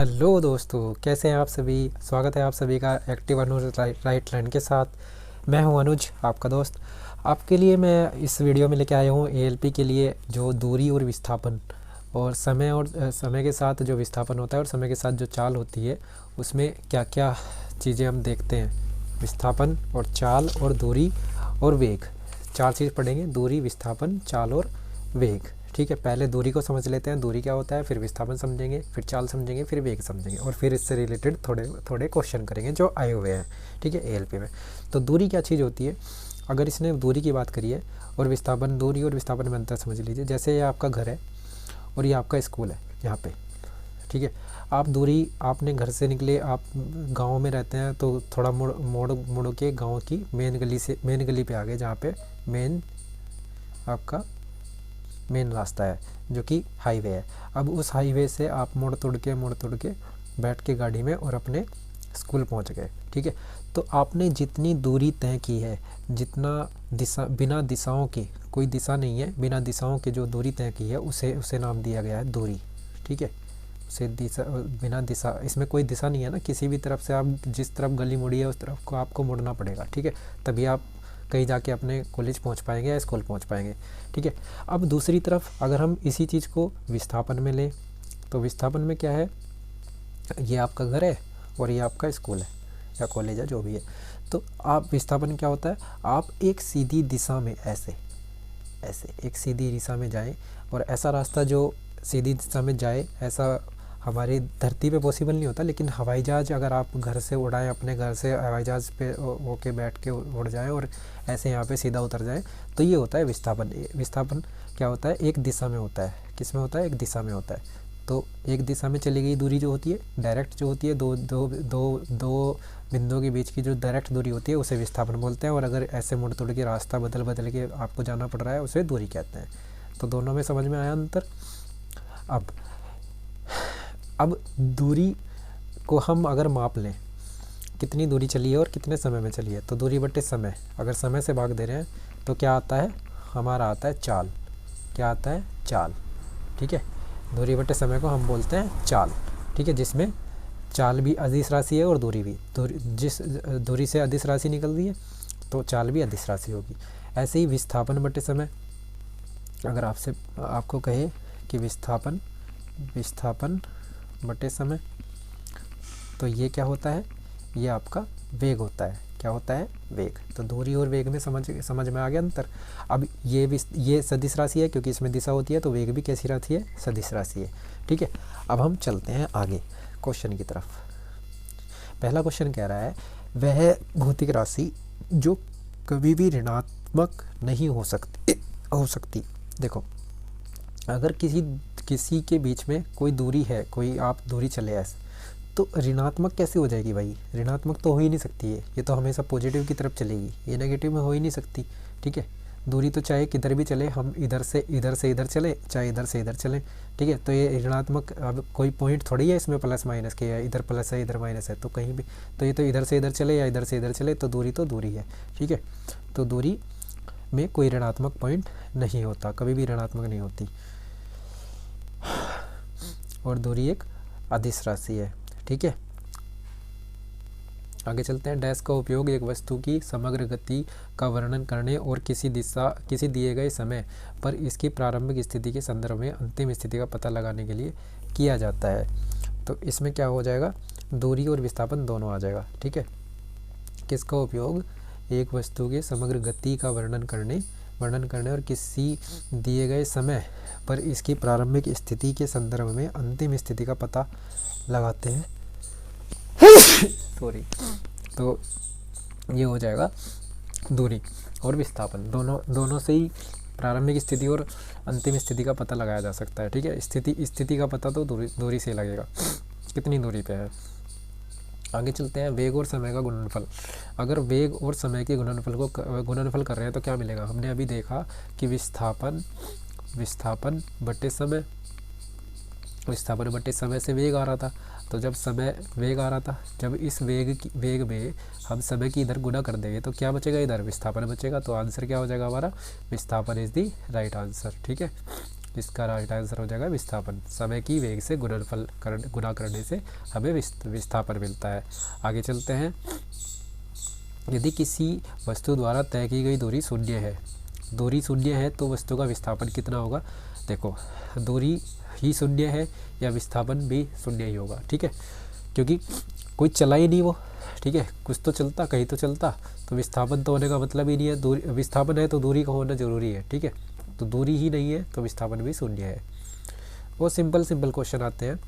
Hello दोस्तों, कैसे हैं आप सभी। स्वागत है आप सभी का एक्टिव अनुज राइट लाइन के साथ। मैं हूं अनुज, आपका दोस्त। आपके लिए मैं इस वीडियो में लेके आया हूं एएलपी के लिए जो दूरी और विस्थापन और समय के साथ जो विस्थापन होता है और समय के साथ जो चाल होती है उसमें क्या क्या चीज़ें हम देखते हैं। विस्थापन और चाल और दूरी और वेग, चार चीज़ पढ़ेंगे। दूरी, विस्थापन, चाल और वेग। ठीक है, पहले दूरी को समझ लेते हैं, दूरी क्या होता है, फिर विस्थापन समझेंगे, फिर चाल समझेंगे, फिर वेग समझेंगे और फिर इससे रिलेटेड थोड़े थोड़े क्वेश्चन करेंगे जो आए हुए हैं। ठीक है, एएलपी में। तो दूरी क्या चीज़ होती है, अगर इसने दूरी की बात करी है और विस्थापन, दूरी और विस्थापन में अंतर समझ लीजिए। जैसे ये आपका घर है और ये आपका स्कूल है यहाँ पे। ठीक है, आप दूरी, आपने घर से निकले, आप गांव में रहते हैं तो थोड़ा मुड़ के गांव की मेन गली पे आ गए, जहाँ पे आपका मेन रास्ता है जो कि हाईवे है। अब उस हाईवे से आप मुड़ तुड़ के बैठ के गाड़ी में और अपने स्कूल पहुंच गए। ठीक है, तो आपने जितनी दूरी तय की है, जितना बिना दिशाओं के, कोई दिशा नहीं है, बिना दिशाओं के जो दूरी तय की है उसे नाम दिया गया है दूरी। ठीक है, उसे बिना दिशा, इसमें कोई दिशा नहीं है ना, किसी भी तरफ से आप जिस तरफ गली मुड़ी है उस तरफ को आपको मुड़ना पड़ेगा। ठीक है, तभी आप कहीं जाके अपने कॉलेज पहुंच पाएंगे या स्कूल पहुंच पाएंगे। ठीक है, अब दूसरी तरफ अगर हम इसी चीज़ को विस्थापन में लें तो विस्थापन में क्या है, ये आपका घर है और ये आपका स्कूल है या कॉलेज है, जो भी है। तो आप, विस्थापन क्या होता है, आप एक सीधी दिशा में ऐसे एक सीधी दिशा में जाएं और ऐसा रास्ता जो सीधी दिशा में जाए, ऐसा हमारी धरती पे पॉसिबल नहीं होता, लेकिन हवाई जहाज़ अगर आप घर से उड़ाएं, अपने घर से हवाई जहाज़ पे होके बैठ के उड़ जाएं और ऐसे यहाँ पे सीधा उतर जाएं, तो ये होता है विस्थापन। विस्थापन क्या होता है, एक दिशा में होता है। किस में होता है, एक दिशा में होता है। तो एक दिशा में चली गई दूरी जो होती है, डायरेक्ट जो होती है, दो बिंदुओं के बीच की जो डायरेक्ट दूरी होती है उसे विस्थापन बोलते हैं। और अगर ऐसे मुड़ तुड़ के रास्ता बदल के आपको जाना पड़ रहा है उसे दूरी कहते हैं। तो दोनों में समझ में आया अंतर। अब दूरी को हम अगर माप लें, कितनी दूरी चली है और कितने समय में चली है, तो दूरी बटे समय, अगर समय से भाग दे रहे हैं तो क्या आता है, हमारा आता है चाल। क्या आता है, चाल। ठीक है, दूरी बटे समय को हम बोलते हैं चाल। ठीक है, जिसमें चाल भी अदिश राशि है और दूरी भी। जिस दूरी से अदिश राशि निकल रही है तो चाल भी अदिश राशि होगी। ऐसे ही विस्थापन बटे समय, अगर आपको कहे कि विस्थापन बटे समय, तो ये क्या होता है, ये आपका वेग होता है। क्या होता है, वेग। तो दूरी और वेग में समझ में आ गया अंतर। अब ये सदिश राशि है क्योंकि इसमें दिशा होती है, तो वेग भी कैसी राशि है, सदिश राशि है। ठीक है, अब हम चलते हैं आगे क्वेश्चन की तरफ। पहला क्वेश्चन कह रहा है, वह भौतिक राशि जो कभी भी ऋणात्मक नहीं हो सकती। देखो, अगर किसी के बीच में कोई दूरी है, कोई आप दूरी चले ऐसे, तो ऋणात्मक कैसे हो जाएगी भाई, ऋणात्मक तो हो ही नहीं सकती है। ये तो हमेशा पॉजिटिव की तरफ चलेगी, ये नेगेटिव में हो ही नहीं सकती। ठीक है, दूरी तो चाहे किधर भी चले, हम इधर से इधर चले, चाहे इधर से इधर चले। ठीक है, तो ये ऋणात्मक, अब कोई पॉइंट थोड़ी है इसमें प्लस माइनस के, या इधर प्लस है इधर माइनस है, तो कहीं भी, तो ये तो इधर से इधर चले या इधर से इधर चले, तो दूरी है। ठीक है, तो दूरी में कोई ऋणात्मक पॉइंट नहीं होता, कभी भी ऋणात्मक नहीं होती। और दूरी एक अदिश राशि है। ठीक है, आगे चलते हैं। डैश का उपयोग एक वस्तु की समग्र गति का वर्णन करने और किसी दिए गए समय पर इसकी प्रारंभिक स्थिति के संदर्भ में अंतिम स्थिति का पता लगाने के लिए किया जाता है। तो इसमें क्या हो जाएगा, दूरी और विस्थापन दोनों आ जाएगा। ठीक है, किसका उपयोग, एक वस्तु के समग्र गति का वर्णन करने और किसी दिए गए समय पर इसकी प्रारंभिक स्थिति के संदर्भ में अंतिम स्थिति का पता लगाते हैं। सॉरी, तो ये हो जाएगा दूरी और विस्थापन, दोनों से ही प्रारंभिक स्थिति और अंतिम स्थिति का पता लगाया जा सकता है। ठीक है, स्थिति का पता तो दूरी से लगेगा, कितनी दूरी पे है। आगे चलते हैं, वेग और समय का गुणनफल। अगर वेग और समय के गुणनफल कर रहे हैं तो क्या मिलेगा, हमने अभी देखा कि विस्थापन बटे समय से वेग आ रहा था। तो जब समय वेग आ रहा था, जब इस वेग में हम समय की इधर गुना कर देंगे तो क्या बचेगा, इधर विस्थापन बचेगा। तो आंसर क्या हो जाएगा हमारा, विस्थापन इज दी राइट आंसर। ठीक है, इसका राइट आंसर हो जाएगा विस्थापन। समय की वेग से गुणा करने से हमें विस्थापन मिलता है। आगे चलते हैं। यदि किसी वस्तु द्वारा तय की गई दूरी शून्य है तो वस्तु का विस्थापन कितना होगा। देखो, दूरी ही शून्य है या विस्थापन भी शून्य ही होगा, ठीक है, क्योंकि कोई चला ही नहीं वो, ठीक है, कुछ तो चलता, कहीं तो चलता, तो विस्थापन तो होने का मतलब ही नहीं है। दूरी विस्थापन है तो दूरी का होना जरूरी है, ठीक है, तो दूरी ही नहीं है तो विस्थापन भी शून्य है। वो सिंपल क्वेश्चन आते हैं।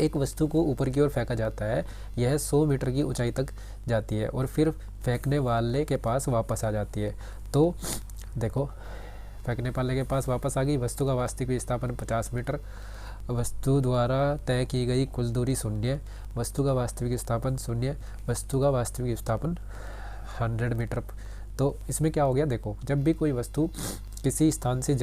एक वस्तु को ऊपर की ओर फेंका जाता है, यह 100 मीटर की ऊंचाई तक जाती है और फिर फेंकने वाले के पास वापस आ जाती है। तो देखो, फेंकने वाले के पास वापस आ गई। वस्तु का वास्तविक विस्थापन 50 मीटर, वस्तु द्वारा तय की गई कुल दूरी शून्य, वस्तु का वास्तविक विस्थापन शून्य, वस्तु का वास्तविक विस्थापन 100 मीटर। तो इसमें क्या हो गया, देखो, जब भी कोई वस्तु किसी स्थान से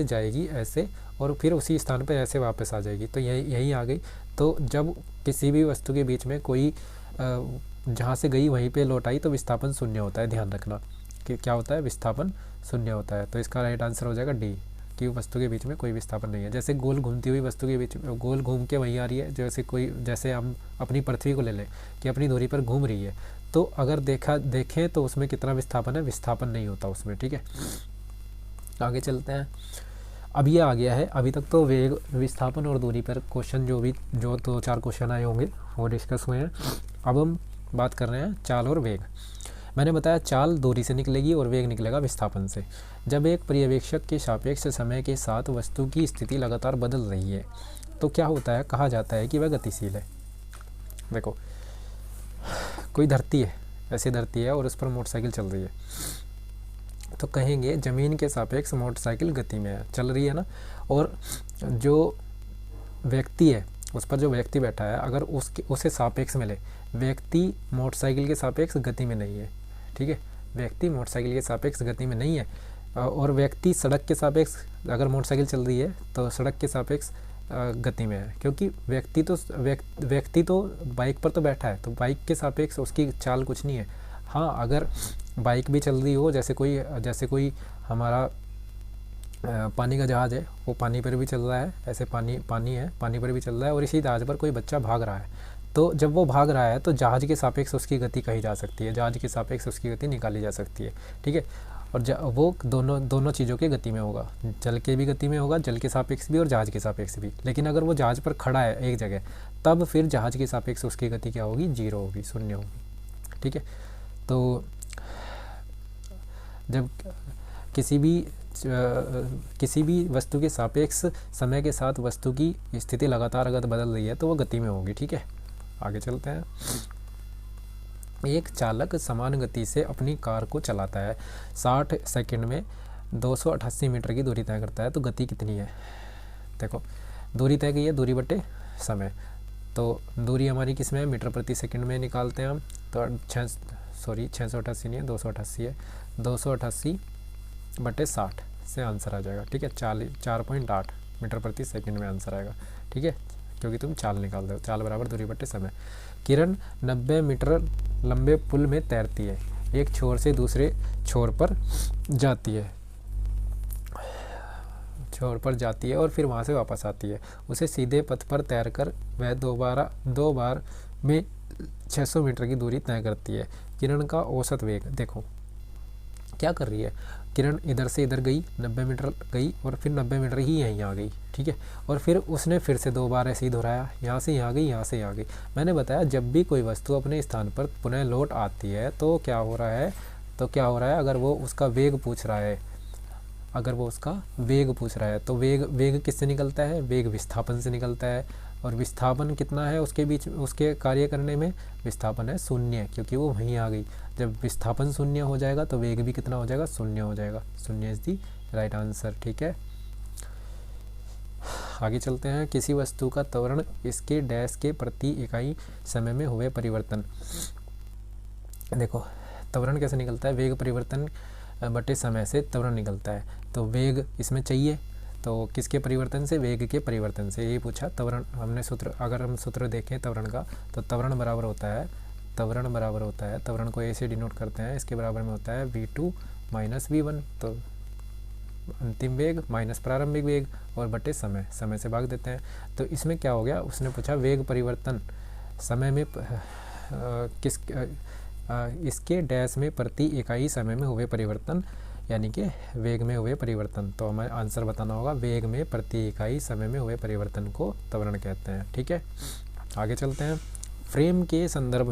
जाएगी ऐसे और फिर उसी स्थान पर ऐसे वापस आ जाएगी, तो यही आ गई। तो जब किसी भी वस्तु के बीच में कोई जहाँ से गई वहीं पे लौट आई तो विस्थापन शून्य होता है। ध्यान रखना कि क्या होता है, विस्थापन शून्य होता है। तो इसका राइट आंसर हो जाएगा डी, कि वस्तु के बीच में कोई विस्थापन नहीं है। जैसे गोल घूमती हुई वस्तु के बीच में गोल घूम के वहीं आ रही है, जैसे हम अपनी पृथ्वी को ले लें कि अपनी दूरी पर घूम रही है, तो अगर देखें तो उसमें कितना विस्थापन है, विस्थापन नहीं होता उसमें, ठीक है। आगे चलते हैं। अब ये आ गया है, अभी तक तो वेग, विस्थापन और दूरी पर क्वेश्चन जो 2-4 क्वेश्चन आए होंगे वो डिस्कस हुए हैं। अब हम बात कर रहे हैं चाल और वेग। मैंने बताया चाल दूरी से निकलेगी और वेग निकलेगा विस्थापन से। जब एक पर्यवेक्षक के सापेक्ष समय के साथ वस्तु की स्थिति लगातार बदल रही है तो क्या होता है, कहा जाता है कि वह गतिशील है। देखो, कोई धरती है, ऐसी धरती है और उस पर मोटरसाइकिल चल रही है, तो कहेंगे ज़मीन के सापेक्ष मोटरसाइकिल गति में है, चल रही है ना। और जो व्यक्ति है, उस पर जो व्यक्ति बैठा है, अगर उसे सापेक्ष मिले, व्यक्ति मोटरसाइकिल के सापेक्ष गति में नहीं है, ठीक है, व्यक्ति मोटरसाइकिल के सापेक्ष गति में नहीं है। और व्यक्ति सड़क के सापेक्ष, अगर मोटरसाइकिल चल रही है तो सड़क के सापेक्ष गति में है, क्योंकि व्यक्ति तो बाइक पर तो बैठा है, तो बाइक के सापेक्ष उसकी चाल कुछ नहीं है। हाँ, अगर बाइक भी चल रही हो, जैसे कोई हमारा पानी का जहाज़ है, वो पानी पर भी चल रहा है, ऐसे पानी है, पानी पर भी चल रहा है, और इसी जहाज़ पर कोई बच्चा भाग रहा है, तो जब वो भाग रहा है तो जहाज़ के सापेक्ष उसकी गति कही जा सकती है, जहाज़ के सापेक्ष उसकी गति निकाली जा सकती है, ठीक है। और वो दोनों चीज़ों की गति में होगा, जल के भी गति में होगा, जल के सापेक्ष भी और जहाज़ के सापेक्ष भी। लेकिन अगर वो जहाज़ पर खड़ा है एक जगह, तब फिर जहाज़ के सापेक्ष उसकी गति क्या होगी, 0 होगी, शून्य होगी, ठीक है। तो जब किसी भी वस्तु के सापेक्ष समय के साथ वस्तु की स्थिति लगातार अगर बदल रही है तो वो गति में होगी, ठीक है। आगे चलते हैं। एक चालक समान गति से अपनी कार को चलाता है, 60 सेकंड में 288 मीटर की दूरी तय करता है, तो गति कितनी है। देखो, दूरी तय की है, दूरी बटे समय, तो दूरी हमारी किस में है, मीटर प्रति सेकंड में निकालते हैं हम, तो 688 नहीं है, 288 है, 288 बटे 60 से आंसर आ जाएगा, ठीक है। 4.8 मीटर प्रति सेकंड में आंसर आएगा, ठीक है, क्योंकि तुम चाल निकाल रहे हो। चाल बराबर दूरी बटे समय। किरण 90 मीटर लंबे पुल में तैरती है, एक छोर से दूसरे छोर पर जाती है और फिर वहाँ से वापस आती है। उसे सीधे पथ पर तैरकर वह दो बार में 600 मीटर की दूरी तय करती है। किरण का औसत वेग, देखो क्या कर रही है, किरण इधर से इधर गई, 90 मीटर गई और फिर 90 मीटर ही यहीं आ गई, ठीक है। और फिर उसने फिर से 2 बार ऐसे ही दोहराया, यहाँ से यहाँ गई, यहाँ से यहाँ गई। मैंने बताया जब भी कोई वस्तु अपने स्थान पर पुनः लौट आती है तो क्या हो रहा है, अगर वो उसका वेग पूछ रहा है, तो वेग किससे निकलता है, वेग विस्थापन से निकलता है। और विस्थापन कितना है उसके बीच, उसके कार्य करने में, विस्थापन है 0, क्योंकि वो वहीं आ गई। जब विस्थापन 0 हो जाएगा तो वेग भी कितना हो जाएगा, 0 हो जाएगा। 0 इज दी राइट आंसर, ठीक है। आगे चलते हैं। किसी वस्तु का त्वरण इसके डैश के प्रति इकाई समय में हुए परिवर्तन। देखो, त्वरण कैसे निकलता है, वेग परिवर्तन बटे समय से त्वरण निकलता है। तो वेग इसमें चाहिए, तो किसके परिवर्तन से, वेग के परिवर्तन से। ये पूछा त्वरण, हमने सूत्र, अगर हम सूत्र देखें त्वरण का, तो त्वरण बराबर होता है, त्वरण को ए से डिनोट करते हैं, इसके बराबर में होता है v2 - v1। तो अंतिम वेग माइनस प्रारंभिक वेग और बटे समय, समय से भाग देते हैं। तो इसमें क्या हो गया, उसने पूछा वेग परिवर्तन समय में इसके डैश में प्रति इकाई समय में हुए परिवर्तन, यानी कि वेग में हुए परिवर्तन। तो हमें आंसर बताना होगा वेग में प्रति इकाई समय में हुए परिवर्तन को त्वरण कहते हैं। ठीक है, आगे चलते हैं। फ्रेम के संदर्भ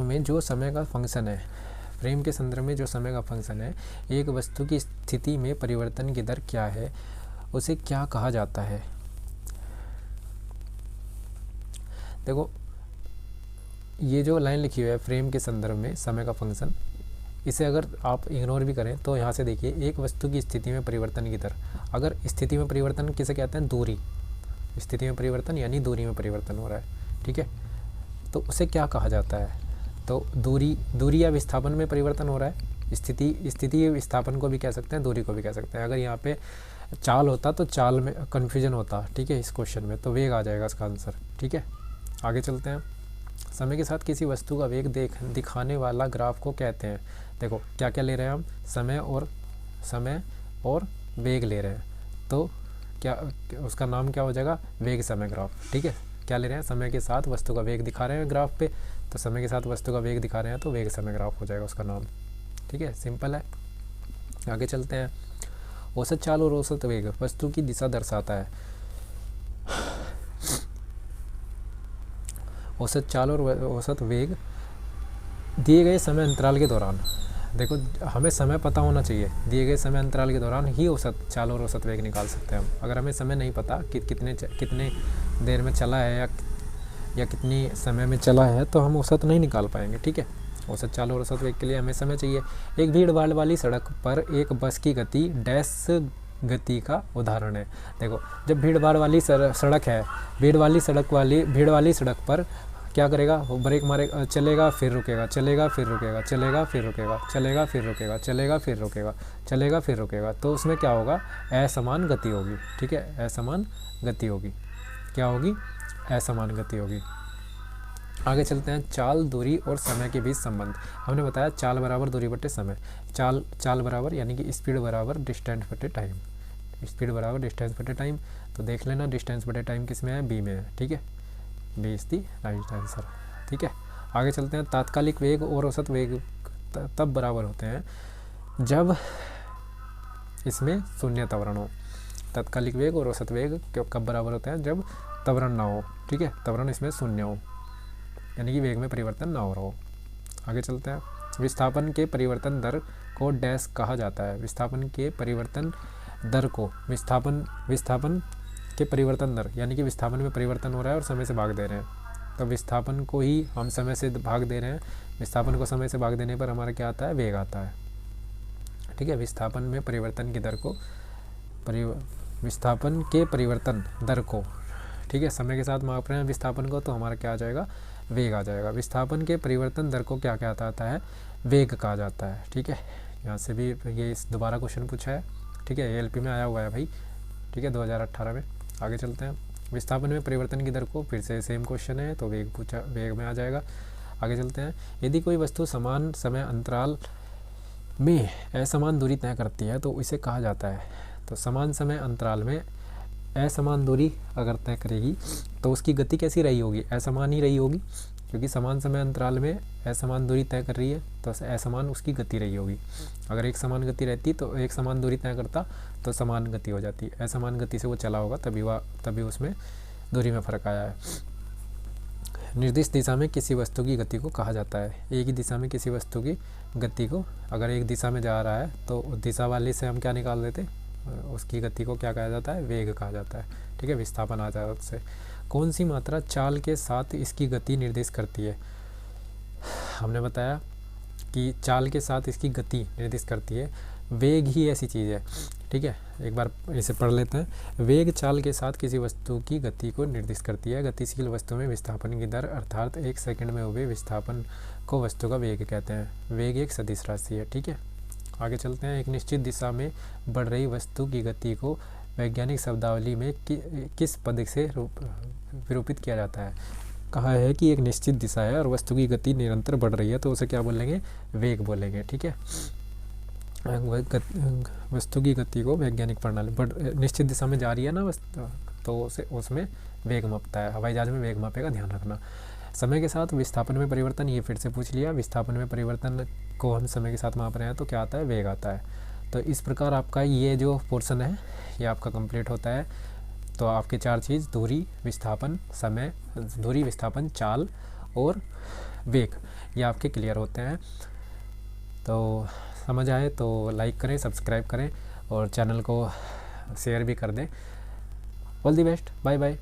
में जो समय का फंक्शन है, फ्रेम के संदर्भ में जो समय का फंक्शन है, एक वस्तु की स्थिति में परिवर्तन की दर क्या है, उसे क्या कहा जाता है। देखो ये जो लाइन लिखी हुई है फ्रेम के संदर्भ में समय का फंक्शन, इसे अगर आप इग्नोर भी करें तो यहाँ से देखिए एक वस्तु की स्थिति में परिवर्तन की दर, अगर स्थिति में परिवर्तन किसे कहते हैं, दूरी, स्थिति में परिवर्तन यानी दूरी में परिवर्तन हो रहा है। ठीक है, तो उसे क्या कहा जाता है, तो दूरी या विस्थापन में परिवर्तन हो रहा है। स्थिति विस्थापन को भी कह सकते हैं, दूरी को भी कह सकते हैं। अगर यहाँ पे चाल होता तो चाल में कन्फ्यूजन होता, ठीक है, इस क्वेश्चन में, तो वेग आ जाएगा इसका आंसर। ठीक है, आगे चलते हैं। समय के साथ किसी वस्तु का वेग दिखाने वाला ग्राफ को कहते हैं। देखो क्या क्या ले रहे हैं हम, समय और वेग ले रहे हैं, तो क्या उसका नाम क्या हो जाएगा, वेग समय ग्राफ। ठीक है, क्या ले रहे हैं, समय के साथ वस्तु का वेग दिखा रहे हैं ग्राफ पे, तो समय के साथ वस्तु का वेग दिखा रहे हैं तो वेग समय ग्राफ हो जाएगा उसका नाम। ठीक है, सिंपल है। आगे चलते हैं। औसत चाल और औसत वेग वस्तु की दिशा दर्शाता है। औसत चाल और औसत वेग दिए गए समय अंतराल के दौरान, देखो हमें समय पता होना चाहिए, दिए गए समय अंतराल के दौरान ही औसत चाल और औसत वेग निकाल सकते हैं हम। अगर हमें समय नहीं पता कि कितने देर में चला है या कितनी समय में चला है, तो हम औसत नहीं निकाल पाएंगे। ठीक है, औसत चाल और औसत वेग के लिए हमें समय चाहिए। एक भीड़ भाड़ वाली सड़क पर एक बस की गति डैश गति का उदाहरण है। देखो जब भीड़ भाड़ वाली सड़क है, भीड़ वाली सड़क पर क्या करेगा, वो ब्रेक मारे, चलेगा फिर रुकेगा, चलेगा फिर रुकेगा, चलेगा फिर रुकेगा, चलेगा फिर रुकेगा, चलेगा फिर रुकेगा, चलेगा फिर रुकेगा, तो उसमें क्या होगा, असमान गति होगी। ठीक है, असमान गति होगी, क्या होगी, असमान गति होगी। आगे चलते हैं। चाल, दूरी और समय के बीच संबंध। हमने बताया चाल बराबर दूरी बटे समय, चाल बराबर यानी कि स्पीड बराबर डिस्टेंस बटे टाइम, स्पीड बराबर डिस्टेंस बटे टाइम। तो देख लेना डिस्टेंस बटे टाइम किस में है, बी में है। ठीक है, B is the right answer. ठीक है, आगे चलते हैं। तात्कालिक वेग और औसत वेग तब बराबर होते हैं जब इसमें शून्य त्वरण हो। तात्कालिक वेग और औसत वेग कब बराबर होते हैं, जब त्वरण ना हो। ठीक है, त्वरण इसमें शून्य हो, यानी कि वेग में परिवर्तन ना हो रहा हो। आगे चलते हैं। विस्थापन के परिवर्तन दर को डैश कहा जाता है। विस्थापन के परिवर्तन दर को विस्थापन के परिवर्तन दर, यानी कि विस्थापन में परिवर्तन हो रहा है और समय से भाग दे रहे हैं, तो विस्थापन को ही हम समय से भाग दे रहे हैं। विस्थापन को समय से भाग देने पर हमारा क्या आता है, वेग आता है। ठीक है, विस्थापन में परिवर्तन की दर को विस्थापन के परिवर्तन दर को, ठीक है, समय के साथ माप रहे हैं विस्थापन को, तो हमारा क्या आ जाएगा, वेग आ जाएगा। विस्थापन के परिवर्तन दर को क्या कहता आता है, वेग कहा जाता है। ठीक है, यहाँ से भी ये दोबारा क्वेश्चन पूछा है। ठीक है, एएलपी में आया हुआ है भाई। ठीक है, 2018 में। आगे चलते हैं। विस्थापन में परिवर्तन की दर को, फिर से सेम क्वेश्चन है तो वेग में आ जाएगा। आगे चलते हैं। यदि कोई वस्तु समान समय अंतराल में असमान दूरी तय करती है तो इसे कहा जाता है। तो समान समय अंतराल में असमान दूरी अगर तय करेगी तो उसकी गति कैसी रही होगी, असमान ही रही होगी, क्योंकि समान समय अंतराल में असमान दूरी तय कर रही है तो असमान उसकी गति रही होगी। अगर एक समान गति रहती तो एक समान दूरी तय करता तो समान गति हो जाती, असमान गति से वो चला होगा, तभी उसमें दूरी में फ़र्क आया है। निर्दिष्ट दिशा में किसी वस्तु की गति को कहा जाता है। एक ही दिशा में किसी वस्तु की गति को, अगर एक दिशा में जा रहा है तो दिशा वाले से हम क्या निकाल देते, उसकी गति को क्या कहा जाता है, वेग कहा जाता है। ठीक है, विस्थापन आ जाता है उससे। कौन सी मात्रा चाल के साथ इसकी गति निर्देश करती है। हमने बताया कि चाल के साथ इसकी गति निर्देश करती है। वेग ही ऐसी चीज़ है। ठीक है, एक बार इसे पढ़ लेते हैं। वेग चाल के साथ किसी वस्तु की गति को निर्दिष्ट करती है। गतिशील वस्तु में विस्थापन की दर अर्थात एक सेकंड में हुए विस्थापन को वस्तु का वेग कहते हैं। वेग एक सदिश राशि है। ठीक है, आगे चलते हैं। एक निश्चित दिशा में बढ़ रही वस्तु की गति को वैज्ञानिक शब्दावली में किस पद से विरूपित किया जाता है। कहा है कि एक निश्चित दिशा है और वस्तु की गति निरंतर बढ़ रही है तो उसे क्या बोलेंगे, वेग बोलेंगे। ठीक है, वस्तु की गति को वैज्ञानिक प्रणाली, बट निश्चित दिशा में जा रही है ना वस्तु, तो उसमें वेग मापता है, हवाई जहाज में वेग मापेगा, ध्यान रखना। समय के साथ विस्थापन में परिवर्तन, ये फिर से पूछ लिया, विस्थापन में परिवर्तन को हम समय के साथ माप रहे हैं तो क्या आता है, वेग आता है। तो इस प्रकार आपका ये जो पोर्शन है ये आपका कंप्लीट होता है। तो आपके 4 चीज़, दूरी, विस्थापन, समय, दूरी, विस्थापन, चाल और वेग, ये आपके क्लियर होते हैं। तो समझ आए तो लाइक करें, सब्सक्राइब करें और चैनल को शेयर भी कर दें। All the best, bye bye.